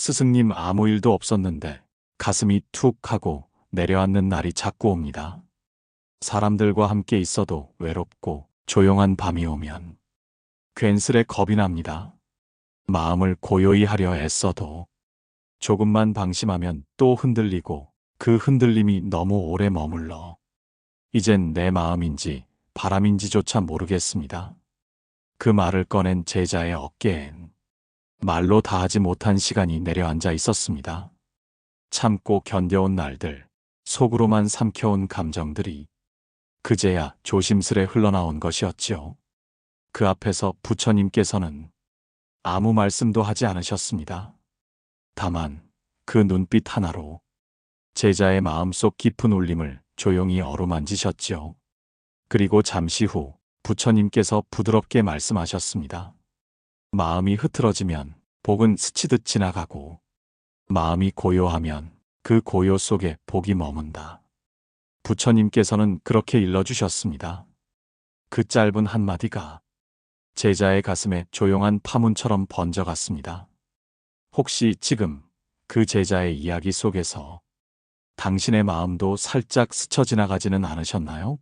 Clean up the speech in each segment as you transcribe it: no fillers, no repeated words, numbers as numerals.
스승님 아무 일도 없었는데 가슴이 툭 하고 내려앉는 날이 자꾸 옵니다. 사람들과 함께 있어도 외롭고 조용한 밤이 오면 괜스레 겁이 납니다. 마음을 고요히 하려 애써도 조금만 방심하면 또 흔들리고 그 흔들림이 너무 오래 머물러 이젠 내 마음인지 바람인지조차 모르겠습니다. 그 말을 꺼낸 제자의 어깨엔 말로 다하지 못한 시간이 내려앉아 있었습니다. 참고 견뎌온 날들, 속으로만 삼켜온 감정들이 그제야 조심스레 흘러나온 것이었지요. 그 앞에서 부처님께서는 아무 말씀도 하지 않으셨습니다. 다만 그 눈빛 하나로 제자의 마음속 깊은 울림을 조용히 어루만지셨지요. 그리고 잠시 후 부처님께서 부드럽게 말씀하셨습니다. 마음이 흐트러지면 복은 스치듯 지나가고 마음이 고요하면 그 고요 속에 복이 머문다. 부처님께서는 그렇게 일러주셨습니다. 그 짧은 한마디가 제자의 가슴에 조용한 파문처럼 번져갔습니다. 혹시 지금 그 제자의 이야기 속에서 당신의 마음도 살짝 스쳐 지나가지는 않으셨나요?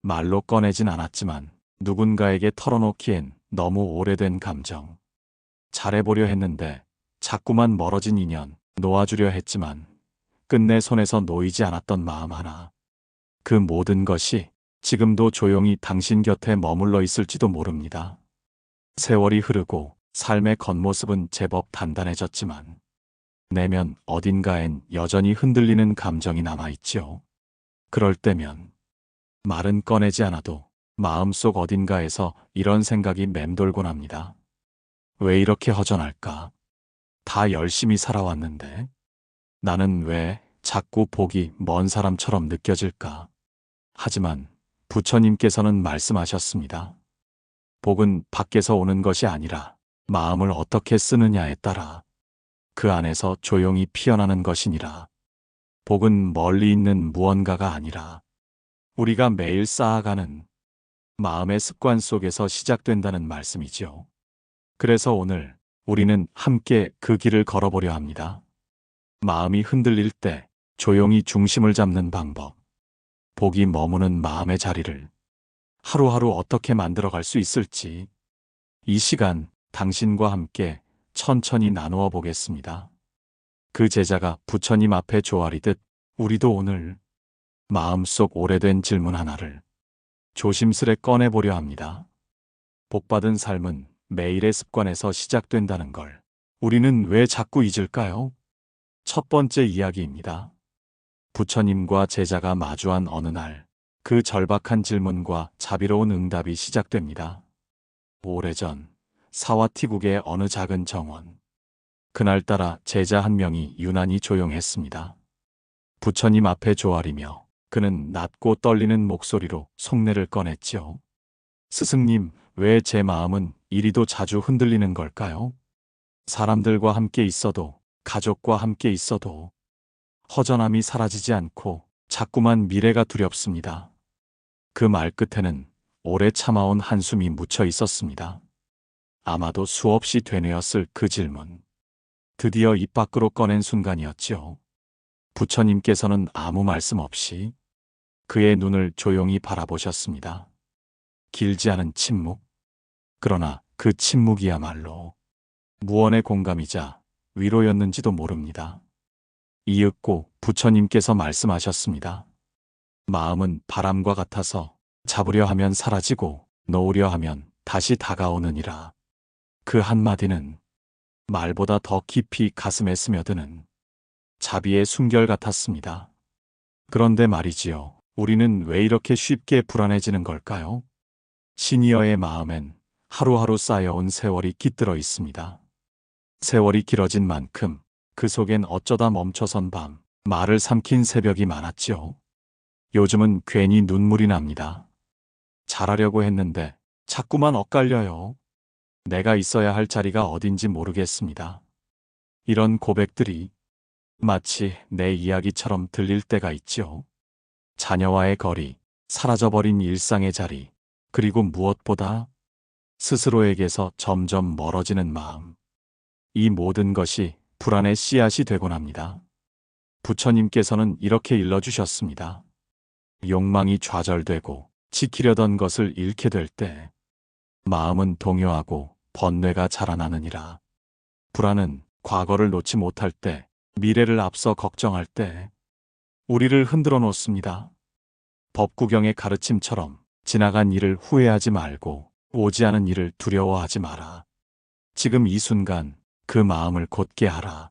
말로 꺼내진 않았지만 누군가에게 털어놓기엔 너무 오래된 감정. 잘해보려 했는데 자꾸만 멀어진 인연, 놓아주려 했지만 끝내 손에서 놓이지 않았던 마음 하나. 그 모든 것이 지금도 조용히 당신 곁에 머물러 있을지도 모릅니다. 세월이 흐르고 삶의 겉모습은 제법 단단해졌지만 내면 어딘가엔 여전히 흔들리는 감정이 남아있지요. 그럴 때면 말은 꺼내지 않아도 마음속 어딘가에서 이런 생각이 맴돌곤 합니다. 왜 이렇게 허전할까? 다 열심히 살아왔는데 나는 왜 자꾸 복이 먼 사람처럼 느껴질까? 하지만 부처님께서는 말씀하셨습니다. 복은 밖에서 오는 것이 아니라 마음을 어떻게 쓰느냐에 따라 그 안에서 조용히 피어나는 것이니라. 복은 멀리 있는 무언가가 아니라 우리가 매일 쌓아가는 마음의 습관 속에서 시작된다는 말씀이지요. 그래서 오늘 우리는 함께 그 길을 걸어보려 합니다. 마음이 흔들릴 때 조용히 중심을 잡는 방법, 복이 머무는 마음의 자리를 하루하루 어떻게 만들어갈 수 있을지 이 시간 당신과 함께 천천히 나누어 보겠습니다. 그 제자가 부처님 앞에 조아리듯 우리도 오늘 마음속 오래된 질문 하나를 조심스레 꺼내보려 합니다. 복받은 삶은 매일의 습관에서 시작된다는 걸 우리는 왜 자꾸 잊을까요? 첫 번째 이야기입니다. 부처님과 제자가 마주한 어느 날, 그 절박한 질문과 자비로운 응답이 시작됩니다. 오래전 사와티국의 어느 작은 정원. 그날따라 제자 한 명이 유난히 조용했습니다. 부처님 앞에 조아리며 그는 낮고 떨리는 목소리로 속내를 꺼냈지요. 스승님, 왜 제 마음은 이리도 자주 흔들리는 걸까요? 사람들과 함께 있어도, 가족과 함께 있어도 허전함이 사라지지 않고 자꾸만 미래가 두렵습니다. 그 말 끝에는 오래 참아온 한숨이 묻혀 있었습니다. 아마도 수없이 되뇌었을 그 질문. 드디어 입 밖으로 꺼낸 순간이었지요. 부처님께서는 아무 말씀 없이 그의 눈을 조용히 바라보셨습니다. 길지 않은 침묵. 그러나 그 침묵이야말로 무언의 공감이자 위로였는지도 모릅니다. 이윽고 부처님께서 말씀하셨습니다. 마음은 바람과 같아서 잡으려 하면 사라지고 놓으려 하면 다시 다가오느니라. 그 한마디는 말보다 더 깊이 가슴에 스며드는 자비의 숨결 같았습니다. 그런데 말이지요. 우리는 왜 이렇게 쉽게 불안해지는 걸까요? 시니어의 마음엔 하루하루 쌓여온 세월이 깃들어 있습니다. 세월이 길어진 만큼 그 속엔 어쩌다 멈춰선 밤, 말을 삼킨 새벽이 많았죠. 요즘은 괜히 눈물이 납니다. 잘하려고 했는데 자꾸만 엇갈려요. 내가 있어야 할 자리가 어딘지 모르겠습니다. 이런 고백들이 마치 내 이야기처럼 들릴 때가 있죠. 자녀와의 거리, 사라져버린 일상의 자리, 그리고 무엇보다 스스로에게서 점점 멀어지는 마음. 이 모든 것이 불안의 씨앗이 되곤 합니다. 부처님께서는 이렇게 일러주셨습니다. 욕망이 좌절되고 지키려던 것을 잃게 될 때 마음은 동요하고 번뇌가 자라나느니라. 불안은 과거를 놓지 못할 때, 미래를 앞서 걱정할 때 우리를 흔들어 놓습니다. 법구경의 가르침처럼 지나간 일을 후회하지 말고 오지 않은 일을 두려워하지 마라. 지금 이 순간 그 마음을 곧게 하라.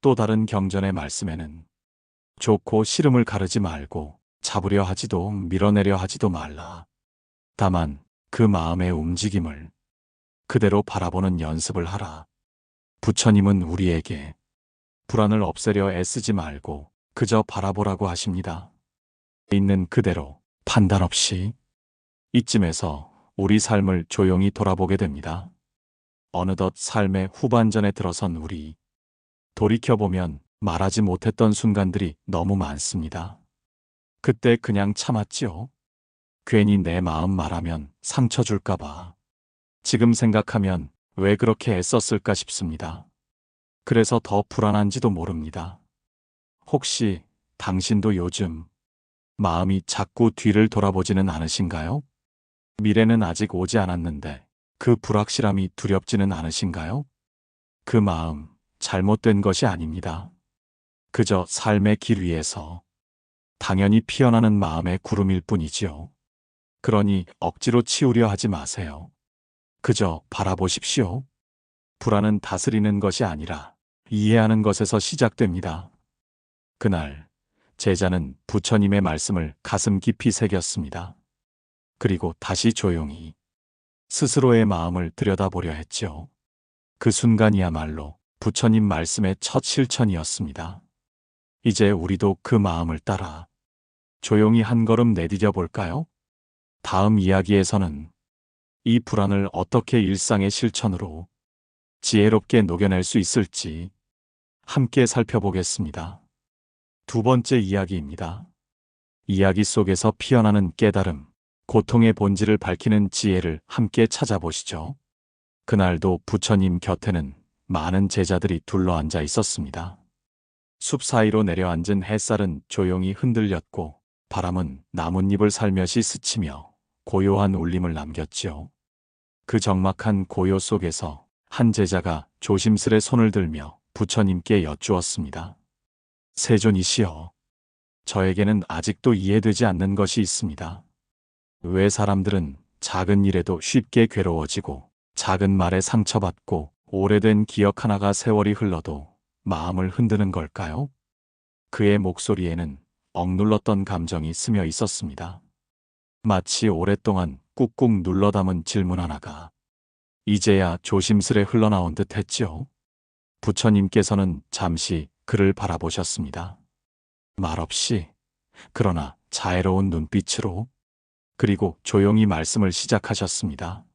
또 다른 경전의 말씀에는 좋고 싫음을 가르지 말고 잡으려 하지도 밀어내려 하지도 말라. 다만 그 마음의 움직임을 그대로 바라보는 연습을 하라. 부처님은 우리에게 불안을 없애려 애쓰지 말고 그저 바라보라고 하십니다. 있는 그대로 판단 없이. 이쯤에서 우리 삶을 조용히 돌아보게 됩니다. 어느덧 삶의 후반전에 들어선 우리. 돌이켜보면 말하지 못했던 순간들이 너무 많습니다. 그때 그냥 참았지요. 괜히 내 마음 말하면 상처 줄까봐. 지금 생각하면 왜 그렇게 애썼을까 싶습니다. 그래서 더 불안한지도 모릅니다. 혹시 당신도 요즘 마음이 자꾸 뒤를 돌아보지는 않으신가요? 미래는 아직 오지 않았는데 그 불확실함이 두렵지는 않으신가요? 그 마음 잘못된 것이 아닙니다. 그저 삶의 길 위에서 당연히 피어나는 마음의 구름일 뿐이지요. 그러니 억지로 치우려 하지 마세요. 그저 바라보십시오. 불안은 다스리는 것이 아니라 이해하는 것에서 시작됩니다. 그날 제자는 부처님의 말씀을 가슴 깊이 새겼습니다. 그리고 다시 조용히 스스로의 마음을 들여다보려 했지요. 그 순간이야말로 부처님 말씀의 첫 실천이었습니다. 이제 우리도 그 마음을 따라 조용히 한 걸음 내디뎌 볼까요? 다음 이야기에서는 이 불안을 어떻게 일상의 실천으로 지혜롭게 녹여낼 수 있을지 함께 살펴보겠습니다. 두 번째 이야기입니다. 이야기 속에서 피어나는 깨달음, 고통의 본질을 밝히는 지혜를 함께 찾아보시죠. 그날도 부처님 곁에는 많은 제자들이 둘러앉아 있었습니다. 숲 사이로 내려앉은 햇살은 조용히 흔들렸고 바람은 나뭇잎을 살며시 스치며 고요한 울림을 남겼지요. 그 적막한 고요 속에서 한 제자가 조심스레 손을 들며 부처님께 여쭈었습니다. 세존이시여, 저에게는 아직도 이해되지 않는 것이 있습니다. 왜 사람들은 작은 일에도 쉽게 괴로워지고 작은 말에 상처받고 오래된 기억 하나가 세월이 흘러도 마음을 흔드는 걸까요? 그의 목소리에는 억눌렀던 감정이 스며 있었습니다. 마치 오랫동안 꾹꾹 눌러 담은 질문 하나가 이제야 조심스레 흘러나온 듯 했지요. 부처님께서는 잠시 그를 바라보셨습니다. 말없이, 그러나 자애로운 눈빛으로. 그리고 조용히 말씀을 시작하셨습니다.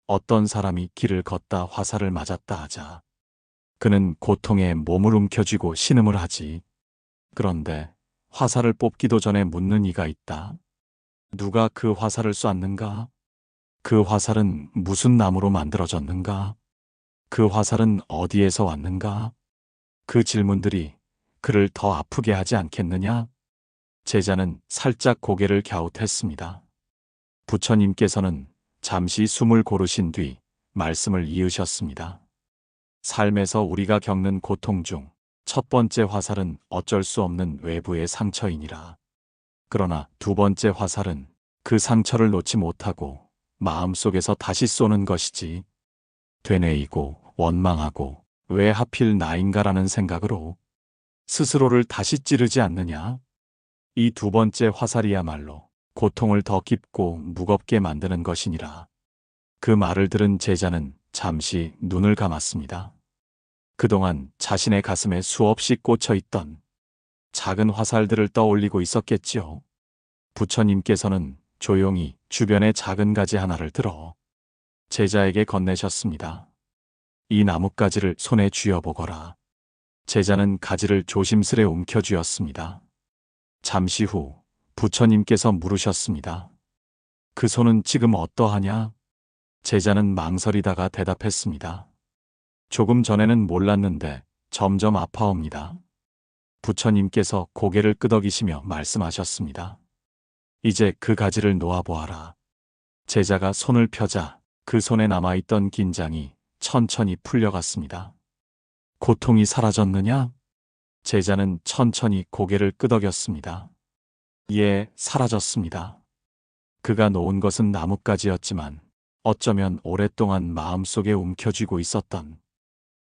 어떤 사람이 길을 걷다 화살을 맞았다 하자 그는 고통에 몸을 움켜쥐고 신음을 하지. 그런데 화살을 뽑기도 전에 묻는 이가 있다. 누가 그 화살을 쐈는가? 그 화살은 무슨 나무로 만들어졌는가? 그 화살은 어디에서 왔는가? 그 질문들이 그를 더 아프게 하지 않겠느냐? 제자는 살짝 고개를 갸웃했습니다. 부처님께서는 잠시 숨을 고르신 뒤 말씀을 이으셨습니다. 삶에서 우리가 겪는 고통 중 첫 번째 화살은 어쩔 수 없는 외부의 상처이니라. 그러나 두 번째 화살은 그 상처를 놓지 못하고 마음속에서 다시 쏘는 것이지. 되뇌이고 원망하고 왜 하필 나인가라는 생각으로 스스로를 다시 찌르지 않느냐. 이 두 번째 화살이야말로 고통을 더 깊고 무겁게 만드는 것이니라. 그 말을 들은 제자는 잠시 눈을 감았습니다. 그동안 자신의 가슴에 수없이 꽂혀 있던 작은 화살들을 떠올리고 있었겠지요. 부처님께서는 조용히 주변의 작은 가지 하나를 들어 제자에게 건네셨습니다. 이 나뭇가지를 손에 쥐어보거라. 제자는 가지를 조심스레 움켜쥐었습니다. 잠시 후 부처님께서 물으셨습니다. 그 손은 지금 어떠하냐? 제자는 망설이다가 대답했습니다. 조금 전에는 몰랐는데 점점 아파옵니다. 부처님께서 고개를 끄덕이시며 말씀하셨습니다. 이제 그 가지를 놓아보아라. 제자가 손을 펴자 그 손에 남아있던 긴장이 천천히 풀려갔습니다. 고통이 사라졌느냐? 제자는 천천히 고개를 끄덕였습니다. 예, 사라졌습니다. 그가 놓은 것은 나뭇가지였지만 어쩌면 오랫동안 마음속에 움켜쥐고 있었던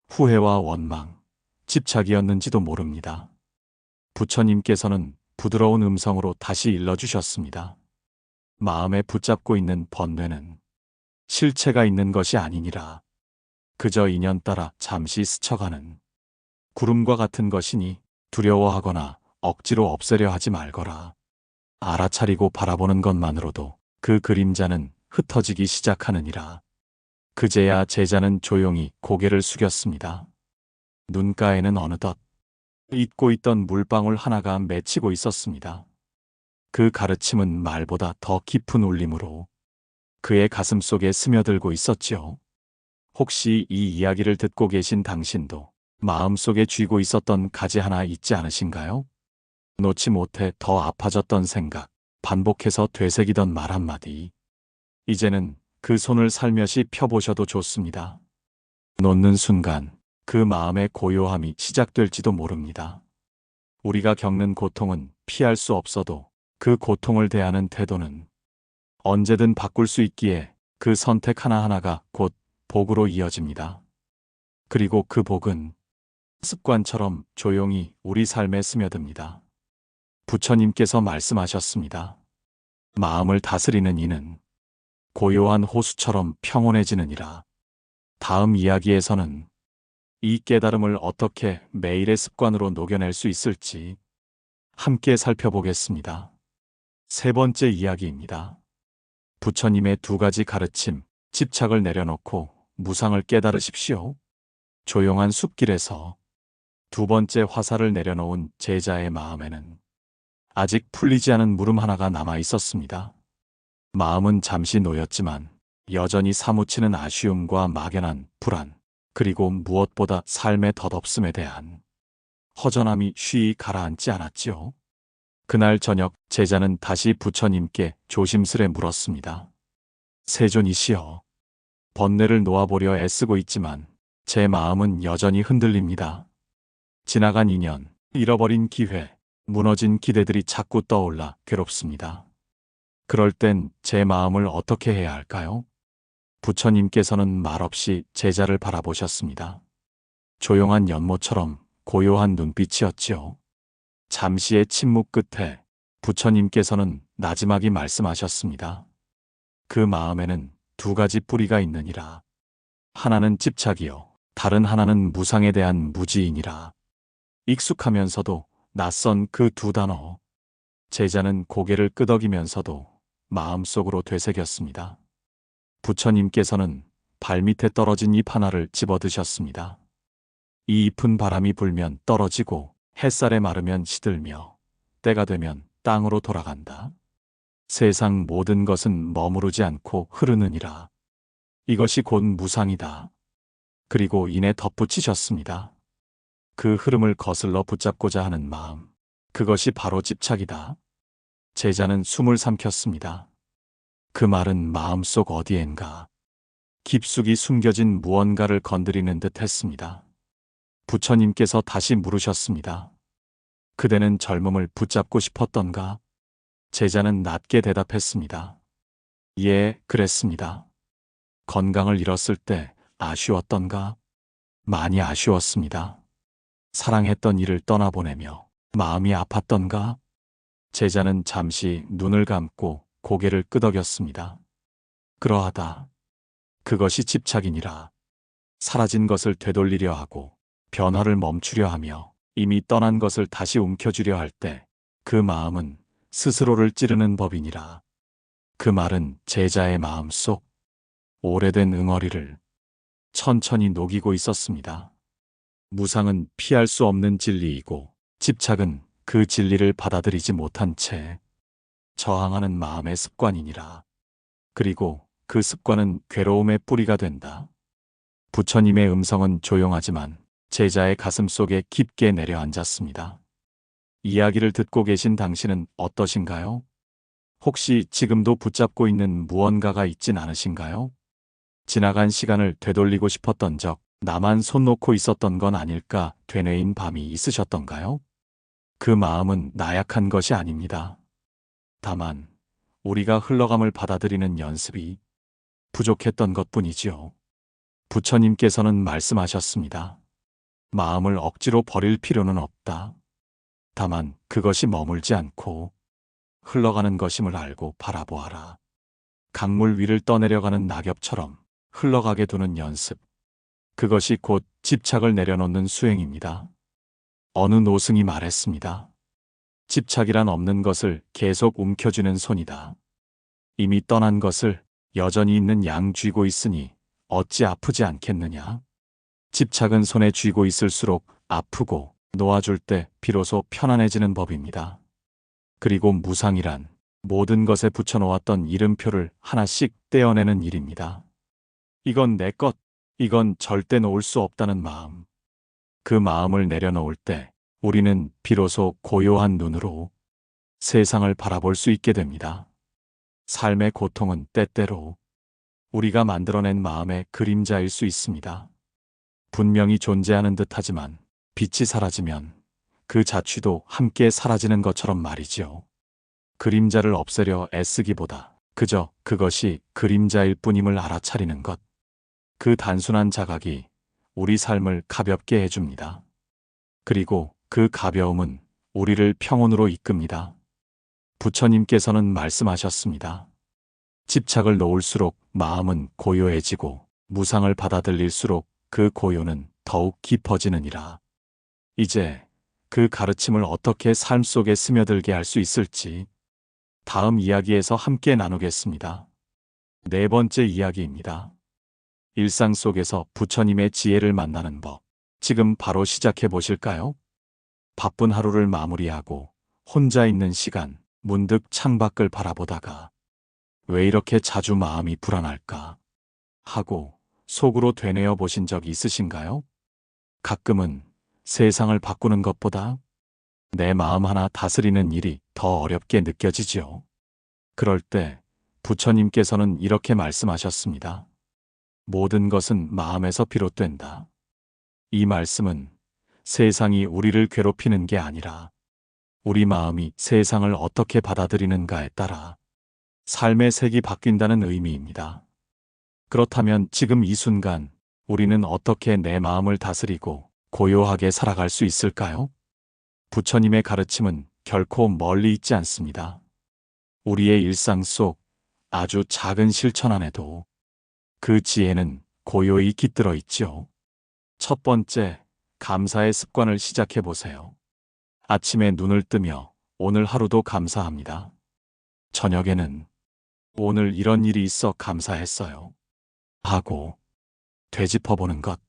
후회와 원망, 집착이었는지도 모릅니다. 부처님께서는 부드러운 음성으로 다시 일러주셨습니다. 마음에 붙잡고 있는 번뇌는 실체가 있는 것이 아니니라. 그저 인연 따라 잠시 스쳐가는 구름과 같은 것이니 두려워하거나 억지로 없애려 하지 말거라. 알아차리고 바라보는 것만으로도 그 그림자는 흩어지기 시작하느니라. 그제야 제자는 조용히 고개를 숙였습니다. 눈가에는 어느덧 잊고 있던 물방울 하나가 맺히고 있었습니다. 그 가르침은 말보다 더 깊은 울림으로 그의 가슴 속에 스며들고 있었지요. 혹시 이 이야기를 듣고 계신 당신도 마음속에 쥐고 있었던 가지 하나 있지 않으신가요? 놓지 못해 더 아파졌던 생각, 반복해서 되새기던 말 한마디. 이제는 그 손을 살며시 펴보셔도 좋습니다. 놓는 순간 그 마음의 고요함이 시작될지도 모릅니다. 우리가 겪는 고통은 피할 수 없어도 그 고통을 대하는 태도는 언제든 바꿀 수 있기에 그 선택 하나하나가 곧 복으로 이어집니다. 그리고 그 복은 습관처럼 조용히 우리 삶에 스며듭니다. 부처님께서 말씀하셨습니다. 마음을 다스리는 이는 고요한 호수처럼 평온해지느니라. 다음 이야기에서는 이 깨달음을 어떻게 매일의 습관으로 녹여낼 수 있을지 함께 살펴보겠습니다. 세 번째 이야기입니다. 부처님의 두 가지 가르침, 집착을 내려놓고 무상을 깨달으십시오. 조용한 숲길에서 두 번째 화살을 내려놓은 제자의 마음에는 아직 풀리지 않은 물음 하나가 남아 있었습니다. 마음은 잠시 놓였지만 여전히 사무치는 아쉬움과 막연한 불안, 그리고 무엇보다 삶의 덧없음에 대한 허전함이 쉬이 가라앉지 않았지요. 그날 저녁 제자는 다시 부처님께 조심스레 물었습니다. 세존이시여, 번뇌를 놓아보려 애쓰고 있지만 제 마음은 여전히 흔들립니다. 지나간 인연, 잃어버린 기회, 무너진 기대들이 자꾸 떠올라 괴롭습니다. 그럴 땐 제 마음을 어떻게 해야 할까요? 부처님께서는 말없이 제자를 바라보셨습니다. 조용한 연못처럼 고요한 눈빛이었지요. 잠시의 침묵 끝에 부처님께서는 나지막이 말씀하셨습니다. 그 마음에는 두 가지 뿌리가 있느니라. 하나는 집착이요, 다른 하나는 무상에 대한 무지이니라. 익숙하면서도 낯선 그 두 단어. 제자는 고개를 끄덕이면서도 마음속으로 되새겼습니다. 부처님께서는 발밑에 떨어진 잎 하나를 집어드셨습니다. 이 잎은 바람이 불면 떨어지고 햇살에 마르면 시들며 때가 되면 땅으로 돌아간다. 세상 모든 것은 머무르지 않고 흐르느니라. 이것이 곧 무상이다. 그리고 이내 덧붙이셨습니다. 그 흐름을 거슬러 붙잡고자 하는 마음, 그것이 바로 집착이다. 제자는 숨을 삼켰습니다. 그 말은 마음속 어디엔가 깊숙이 숨겨진 무언가를 건드리는 듯 했습니다. 부처님께서 다시 물으셨습니다. 그대는 젊음을 붙잡고 싶었던가? 제자는 낮게 대답했습니다. 예, 그랬습니다. 건강을 잃었을 때 아쉬웠던가? 많이 아쉬웠습니다. 사랑했던 이를 떠나보내며 마음이 아팠던가? 제자는 잠시 눈을 감고 고개를 끄덕였습니다. 그러하다. 그것이 집착이니라. 사라진 것을 되돌리려 하고 변화를 멈추려 하며 이미 떠난 것을 다시 움켜쥐려 할 때 그 마음은 스스로를 찌르는 법이니라. 그 말은 제자의 마음속 오래된 응어리를 천천히 녹이고 있었습니다. 무상은 피할 수 없는 진리이고 집착은 그 진리를 받아들이지 못한 채 저항하는 마음의 습관이니라. 그리고 그 습관은 괴로움의 뿌리가 된다. 부처님의 음성은 조용하지만 제자의 가슴 속에 깊게 내려앉았습니다. 이야기를 듣고 계신 당신은 어떠신가요? 혹시 지금도 붙잡고 있는 무언가가 있진 않으신가요? 지나간 시간을 되돌리고 싶었던 적, 나만 손 놓고 있었던 건 아닐까 되뇌인 밤이 있으셨던가요? 그 마음은 나약한 것이 아닙니다. 다만 우리가 흘러감을 받아들이는 연습이 부족했던 것뿐이지요. 부처님께서는 말씀하셨습니다. 마음을 억지로 버릴 필요는 없다. 다만 그것이 머물지 않고 흘러가는 것임을 알고 바라보아라. 강물 위를 떠내려가는 낙엽처럼 흘러가게 두는 연습. 그것이 곧 집착을 내려놓는 수행입니다. 어느 노승이 말했습니다. 집착이란 없는 것을 계속 움켜쥐는 손이다. 이미 떠난 것을 여전히 있는 양 쥐고 있으니 어찌 아프지 않겠느냐. 집착은 손에 쥐고 있을수록 아프고 놓아줄 때 비로소 편안해지는 법입니다. 그리고 무상이란 모든 것에 붙여놓았던 이름표를 하나씩 떼어내는 일입니다. 이건 내 것, 이건 절대 놓을 수 없다는 마음. 그 마음을 내려놓을 때 우리는 비로소 고요한 눈으로 세상을 바라볼 수 있게 됩니다. 삶의 고통은 때때로 우리가 만들어낸 마음의 그림자일 수 있습니다. 분명히 존재하는 듯하지만 빛이 사라지면 그 자취도 함께 사라지는 것처럼 말이지요. 그림자를 없애려 애쓰기보다 그저 그것이 그림자일 뿐임을 알아차리는 것. 그 단순한 자각이 우리 삶을 가볍게 해줍니다. 그리고 그 가벼움은 우리를 평온으로 이끕니다. 부처님께서는 말씀하셨습니다. 집착을 놓을수록 마음은 고요해지고 무상을 받아들일수록 그 고요는 더욱 깊어지느니라. 이제 그 가르침을 어떻게 삶 속에 스며들게 할 수 있을지 다음 이야기에서 함께 나누겠습니다. 네 번째 이야기입니다. 일상 속에서 부처님의 지혜를 만나는 법. 지금 바로 시작해 보실까요? 바쁜 하루를 마무리하고 혼자 있는 시간, 문득 창밖을 바라보다가 왜 이렇게 자주 마음이 불안할까 하고 속으로 되뇌어 보신 적 있으신가요? 가끔은 세상을 바꾸는 것보다 내 마음 하나 다스리는 일이 더 어렵게 느껴지지요. 그럴 때 부처님께서는 이렇게 말씀하셨습니다. 모든 것은 마음에서 비롯된다. 이 말씀은 세상이 우리를 괴롭히는 게 아니라 우리 마음이 세상을 어떻게 받아들이는가에 따라 삶의 색이 바뀐다는 의미입니다. 그렇다면 지금 이 순간 우리는 어떻게 내 마음을 다스리고 고요하게 살아갈 수 있을까요? 부처님의 가르침은 결코 멀리 있지 않습니다. 우리의 일상 속 아주 작은 실천 안에도 그 지혜는 고요히 깃들어 있지요. 첫 번째, 감사의 습관을 시작해 보세요. 아침에 눈을 뜨며 오늘 하루도 감사합니다. 저녁에는 오늘 이런 일이 있어 감사했어요. 하고 되짚어보는 것.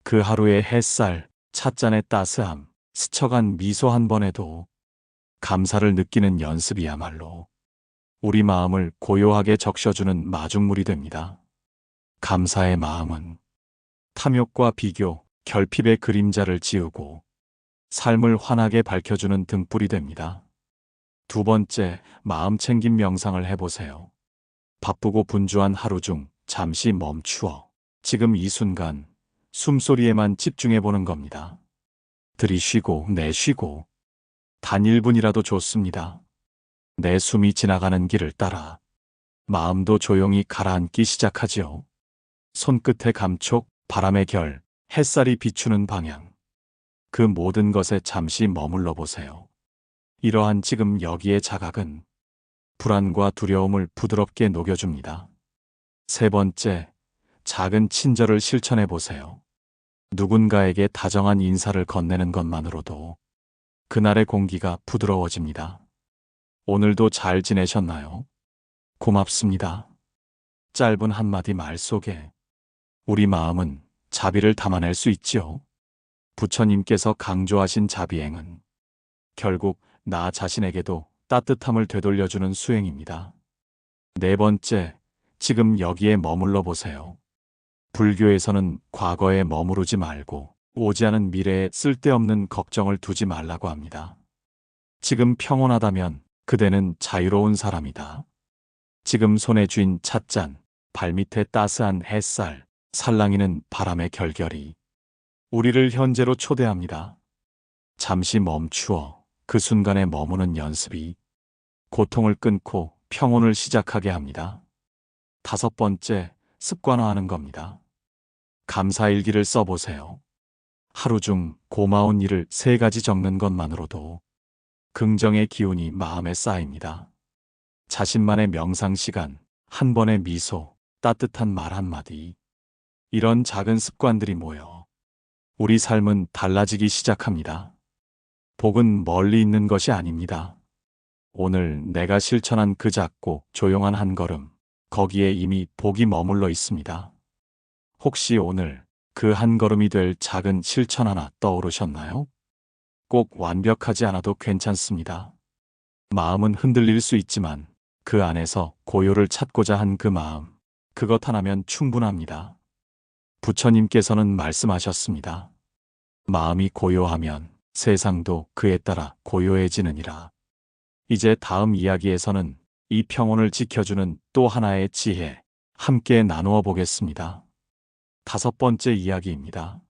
그 하루의 햇살, 찻잔의 따스함, 스쳐간 미소 한 번에도 감사를 느끼는 연습이야말로 우리 마음을 고요하게 적셔주는 마중물이 됩니다. 감사의 마음은 탐욕과 비교, 결핍의 그림자를 지우고 삶을 환하게 밝혀주는 등불이 됩니다. 두 번째, 마음 챙김 명상을 해보세요. 바쁘고 분주한 하루 중 잠시 멈추어 지금 이 순간 숨소리에만 집중해보는 겁니다. 들이쉬고 내쉬고 단 1분이라도 좋습니다. 내 숨이 지나가는 길을 따라 마음도 조용히 가라앉기 시작하지요. 손끝의 감촉, 바람의 결, 햇살이 비추는 방향. 그 모든 것에 잠시 머물러 보세요. 이러한 지금 여기의 자각은 불안과 두려움을 부드럽게 녹여줍니다. 세 번째, 작은 친절을 실천해 보세요. 누군가에게 다정한 인사를 건네는 것만으로도 그날의 공기가 부드러워집니다. 오늘도 잘 지내셨나요? 고맙습니다. 짧은 한마디 말 속에 우리 마음은 자비를 담아낼 수 있지요. 부처님께서 강조하신 자비행은 결국 나 자신에게도 따뜻함을 되돌려주는 수행입니다. 네 번째, 지금 여기에 머물러 보세요. 불교에서는 과거에 머무르지 말고 오지 않은 미래에 쓸데없는 걱정을 두지 말라고 합니다. 지금 평온하다면 그대는 자유로운 사람이다. 지금 손에 쥔 찻잔, 발밑에 따스한 햇살, 살랑이는 바람의 결결이 우리를 현재로 초대합니다. 잠시 멈추어 그 순간에 머무는 연습이 고통을 끊고 평온을 시작하게 합니다. 5번째, 습관화하는 겁니다. 감사일기를 써보세요. 하루 중 고마운 일을 3가지 적는 것만으로도 긍정의 기운이 마음에 쌓입니다. 자신만의 명상 시간, 한 번의 미소, 따뜻한 말 한마디. 이런 작은 습관들이 모여 우리 삶은 달라지기 시작합니다. 복은 멀리 있는 것이 아닙니다. 오늘 내가 실천한 그 작고 조용한 한 걸음, 거기에 이미 복이 머물러 있습니다. 혹시 오늘 그 한 걸음이 될 작은 실천 하나 떠오르셨나요? 꼭 완벽하지 않아도 괜찮습니다. 마음은 흔들릴 수 있지만 그 안에서 고요를 찾고자 한 그 마음, 그것 하나면 충분합니다. 부처님께서는 말씀하셨습니다. 마음이 고요하면 세상도 그에 따라 고요해지느니라. 이제 다음 이야기에서는 이 평온을 지켜주는 또 하나의 지혜, 함께 나누어 보겠습니다. 5번째 이야기입니다.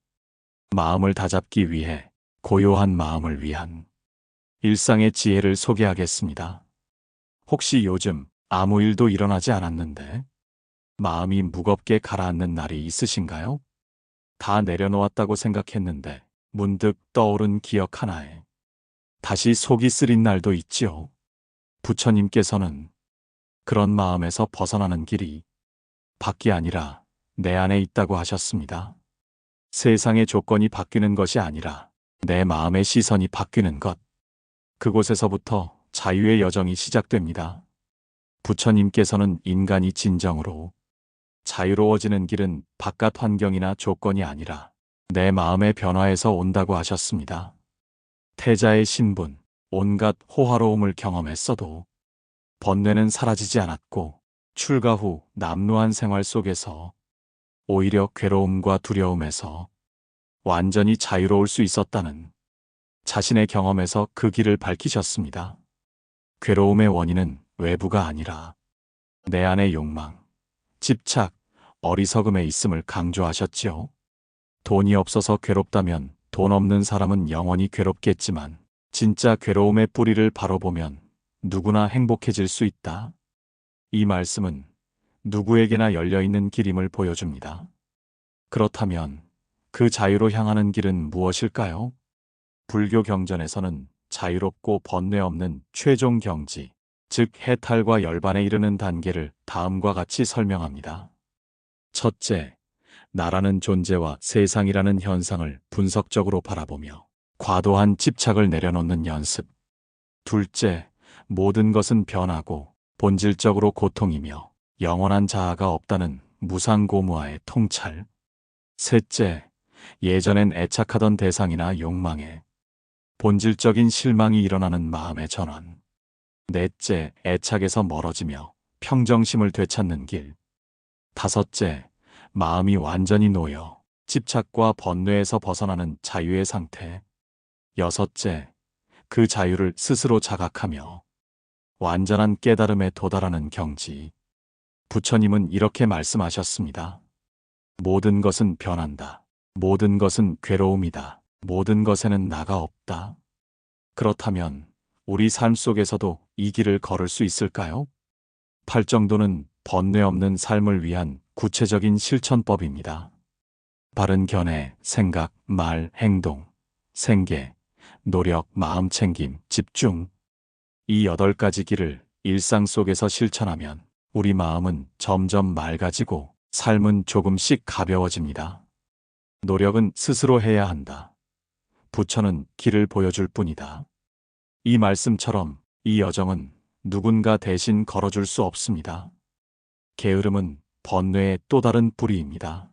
마음을 다잡기 위해 고요한 마음을 위한 일상의 지혜를 소개하겠습니다. 혹시 요즘 아무 일도 일어나지 않았는데 마음이 무겁게 가라앉는 날이 있으신가요? 다 내려놓았다고 생각했는데 문득 떠오른 기억 하나에 다시 속이 쓰린 날도 있지요. 부처님께서는 그런 마음에서 벗어나는 길이 밖이 아니라 내 안에 있다고 하셨습니다. 세상의 조건이 바뀌는 것이 아니라 내 마음의 시선이 바뀌는 것. 그곳에서부터 자유의 여정이 시작됩니다. 부처님께서는 인간이 진정으로 자유로워지는 길은 바깥 환경이나 조건이 아니라 내 마음의 변화에서 온다고 하셨습니다. 태자의 신분, 온갖 호화로움을 경험했어도 번뇌는 사라지지 않았고 출가 후 남루한 생활 속에서 오히려 괴로움과 두려움에서 완전히 자유로울 수 있었다는 자신의 경험에서 그 길을 밝히셨습니다. 괴로움의 원인은 외부가 아니라 내 안의 욕망, 집착, 어리석음에 있음을 강조하셨지요. 돈이 없어서 괴롭다면 돈 없는 사람은 영원히 괴롭겠지만 진짜 괴로움의 뿌리를 바로 보면 누구나 행복해질 수 있다. 이 말씀은 누구에게나 열려있는 길임을 보여줍니다. 그렇다면 그 자유로 향하는 길은 무엇일까요? 불교 경전에서는 자유롭고 번뇌 없는 최종 경지, 즉 해탈과 열반에 이르는 단계를 다음과 같이 설명합니다. 첫째, 나라는 존재와 세상이라는 현상을 분석적으로 바라보며 과도한 집착을 내려놓는 연습. 둘째, 모든 것은 변하고 본질적으로 고통이며 영원한 자아가 없다는 무상고무아의 통찰. 셋째, 예전엔 애착하던 대상이나 욕망에 본질적인 실망이 일어나는 마음의 전환. 넷째, 애착에서 멀어지며 평정심을 되찾는 길. 다섯째, 마음이 완전히 놓여 집착과 번뇌에서 벗어나는 자유의 상태. 여섯째, 그 자유를 스스로 자각하며 완전한 깨달음에 도달하는 경지. 부처님은 이렇게 말씀하셨습니다. 모든 것은 변한다. 모든 것은 괴로움이다. 모든 것에는 나가 없다. 그렇다면 우리 삶 속에서도 이 길을 걸을 수 있을까요? 팔정도는 번뇌 없는 삶을 위한 구체적인 실천법입니다. 바른 견해, 생각, 말, 행동, 생계, 노력, 마음 챙김, 집중. 이 8가지 길을 일상 속에서 실천하면 우리 마음은 점점 맑아지고 삶은 조금씩 가벼워집니다. 노력은 스스로 해야 한다. 부처는 길을 보여줄 뿐이다. 이 말씀처럼 이 여정은 누군가 대신 걸어줄 수 없습니다. 게으름은 번뇌의 또 다른 뿌리입니다.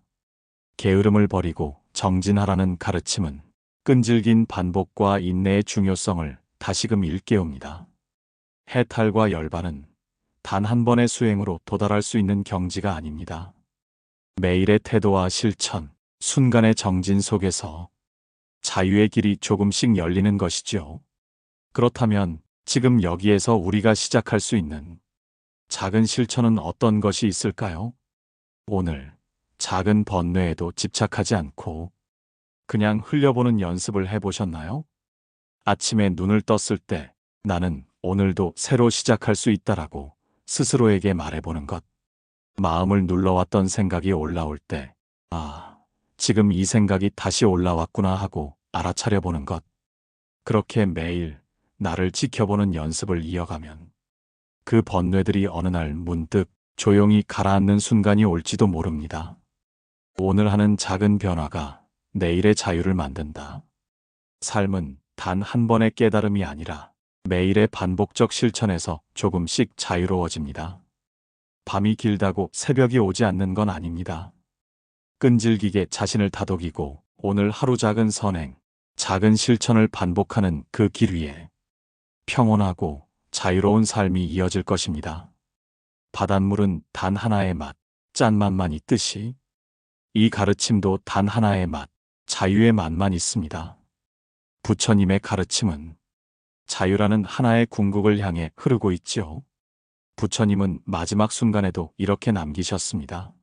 게으름을 버리고 정진하라는 가르침은 끈질긴 반복과 인내의 중요성을 다시금 일깨웁니다. 해탈과 열반은 단 한 번의 수행으로 도달할 수 있는 경지가 아닙니다. 매일의 태도와 실천, 순간의 정진 속에서 자유의 길이 조금씩 열리는 것이죠. 그렇다면 지금 여기에서 우리가 시작할 수 있는 작은 실천은 어떤 것이 있을까요? 오늘 작은 번뇌에도 집착하지 않고 그냥 흘려보는 연습을 해보셨나요? 아침에 눈을 떴을 때 나는 오늘도 새로 시작할 수 있다라고 스스로에게 말해보는 것. 마음을 눌러왔던 생각이 올라올 때, 아, 지금 이 생각이 다시 올라왔구나 하고 알아차려보는 것. 그렇게 매일 나를 지켜보는 연습을 이어가면 그 번뇌들이 어느 날 문득 조용히 가라앉는 순간이 올지도 모릅니다. 오늘 하는 작은 변화가 내일의 자유를 만든다. 삶은 단 한 번의 깨달음이 아니라 매일의 반복적 실천에서 조금씩 자유로워집니다. 밤이 길다고 새벽이 오지 않는 건 아닙니다. 끈질기게 자신을 다독이고 오늘 하루 작은 선행, 작은 실천을 반복하는 그 길 위에 평온하고 자유로운 삶이 이어질 것입니다. 바닷물은 단 하나의 맛, 짠맛만 있듯이 이 가르침도 단 하나의 맛, 자유의 맛만 있습니다. 부처님의 가르침은 자유라는 하나의 궁극을 향해 흐르고 있지요. 부처님은 마지막 순간에도 이렇게 남기셨습니다.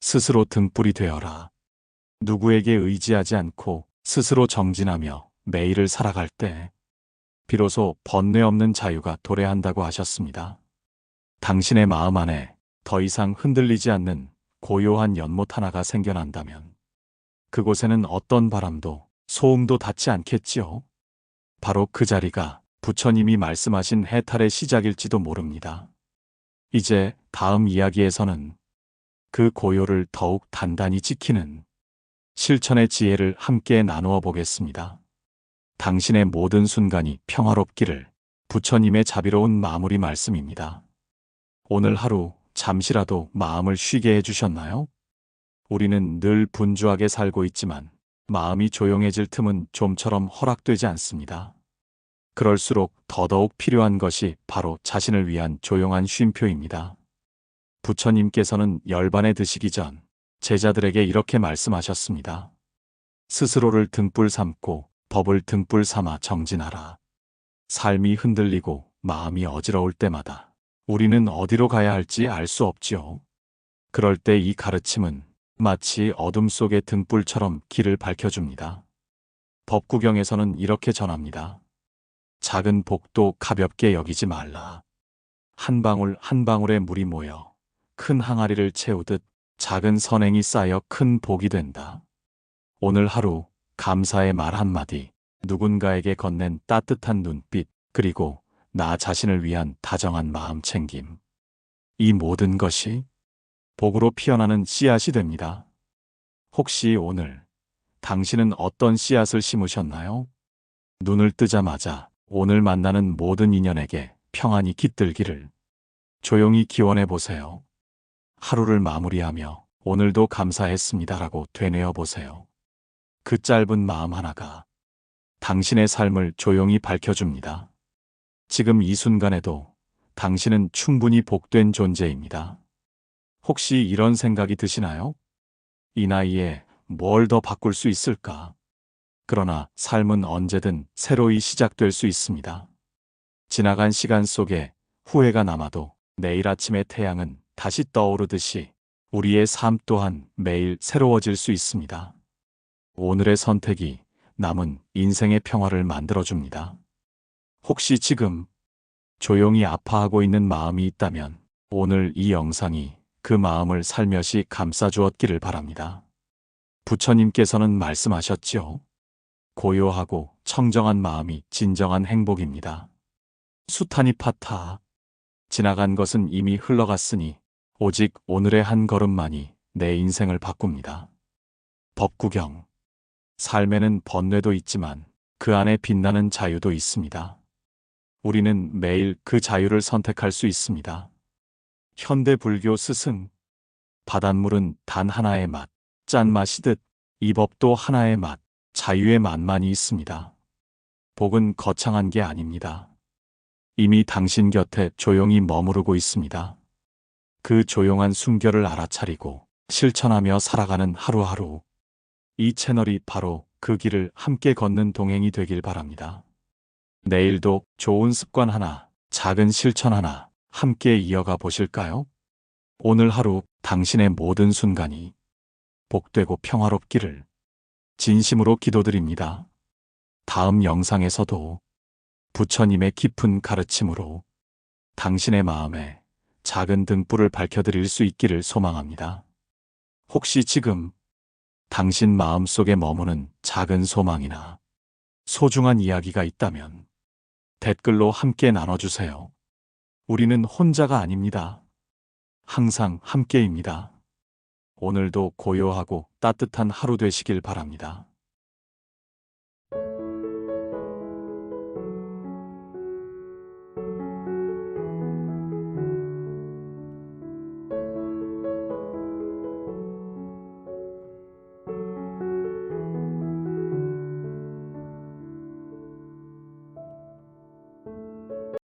스스로 등불이 되어라. 누구에게 의지하지 않고 스스로 정진하며 매일을 살아갈 때 비로소 번뇌 없는 자유가 도래한다고 하셨습니다. 당신의 마음 안에 더 이상 흔들리지 않는 고요한 연못 하나가 생겨난다면 그곳에는 어떤 바람도 소음도 닿지 않겠지요. 바로 그 자리가 부처님이 말씀하신 해탈의 시작일지도 모릅니다. 이제 다음 이야기에서는 그 고요를 더욱 단단히 지키는 실천의 지혜를 함께 나누어 보겠습니다. 당신의 모든 순간이 평화롭기를. 부처님의 자비로운 마무리 말씀입니다. 오늘 하루 잠시라도 마음을 쉬게 해주셨나요? 우리는 늘 분주하게 살고 있지만 마음이 조용해질 틈은 좀처럼 허락되지 않습니다. 그럴수록 더더욱 필요한 것이 바로 자신을 위한 조용한 쉼표입니다. 부처님께서는 열반에 드시기 전 제자들에게 이렇게 말씀하셨습니다. 스스로를 등불 삼고 법을 등불 삼아 정진하라. 삶이 흔들리고 마음이 어지러울 때마다 우리는 어디로 가야 할지 알 수 없지요. 그럴 때 이 가르침은 마치 어둠 속의 등불처럼 길을 밝혀줍니다. 법구경에서는 이렇게 전합니다. 작은 복도 가볍게 여기지 말라. 한 방울 한 방울의 물이 모여 큰 항아리를 채우듯 작은 선행이 쌓여 큰 복이 된다. 오늘 하루 감사의 말 한마디, 누군가에게 건넨 따뜻한 눈빛, 그리고 나 자신을 위한 다정한 마음 챙김. 이 모든 것이 복으로 피어나는 씨앗이 됩니다. 혹시 오늘 당신은 어떤 씨앗을 심으셨나요? 눈을 뜨자마자 오늘 만나는 모든 인연에게 평안이 깃들기를 조용히 기원해 보세요. 하루를 마무리하며 오늘도 감사했습니다라고 되뇌어 보세요. 그 짧은 마음 하나가 당신의 삶을 조용히 밝혀줍니다. 지금 이 순간에도 당신은 충분히 복된 존재입니다. 혹시 이런 생각이 드시나요? 이 나이에 뭘 더 바꿀 수 있을까? 그러나 삶은 언제든 새로이 시작될 수 있습니다. 지나간 시간 속에 후회가 남아도 내일 아침의 태양은 다시 떠오르듯이 우리의 삶 또한 매일 새로워질 수 있습니다. 오늘의 선택이 남은 인생의 평화를 만들어줍니다. 혹시 지금 조용히 아파하고 있는 마음이 있다면 오늘 이 영상이 그 마음을 살며시 감싸주었기를 바랍니다. 부처님께서는 말씀하셨지요. 고요하고 청정한 마음이 진정한 행복입니다. 수타니 파타. 지나간 것은 이미 흘러갔으니 오직 오늘의 한 걸음만이 내 인생을 바꿉니다. 법구경. 삶에는 번뇌도 있지만 그 안에 빛나는 자유도 있습니다. 우리는 매일 그 자유를 선택할 수 있습니다. 현대 불교 스승. 바닷물은 단 하나의 맛, 짠맛이듯 이 법도 하나의 맛, 자유의 맛만이 있습니다. 복은 거창한 게 아닙니다. 이미 당신 곁에 조용히 머무르고 있습니다. 그 조용한 숨결을 알아차리고 실천하며 살아가는 하루하루. 이 채널이 바로 그 길을 함께 걷는 동행이 되길 바랍니다. 내일도 좋은 습관 하나, 작은 실천 하나 함께 이어가 보실까요? 오늘 하루 당신의 모든 순간이 복되고 평화롭기를 진심으로 기도드립니다. 다음 영상에서도 부처님의 깊은 가르침으로 당신의 마음에 작은 등불을 밝혀드릴 수 있기를 소망합니다. 혹시 지금 당신 마음속에 머무는 작은 소망이나 소중한 이야기가 있다면 댓글로 함께 나눠주세요. 우리는 혼자가 아닙니다. 항상 함께입니다. 오늘도 고요하고 따뜻한 하루 되시길 바랍니다.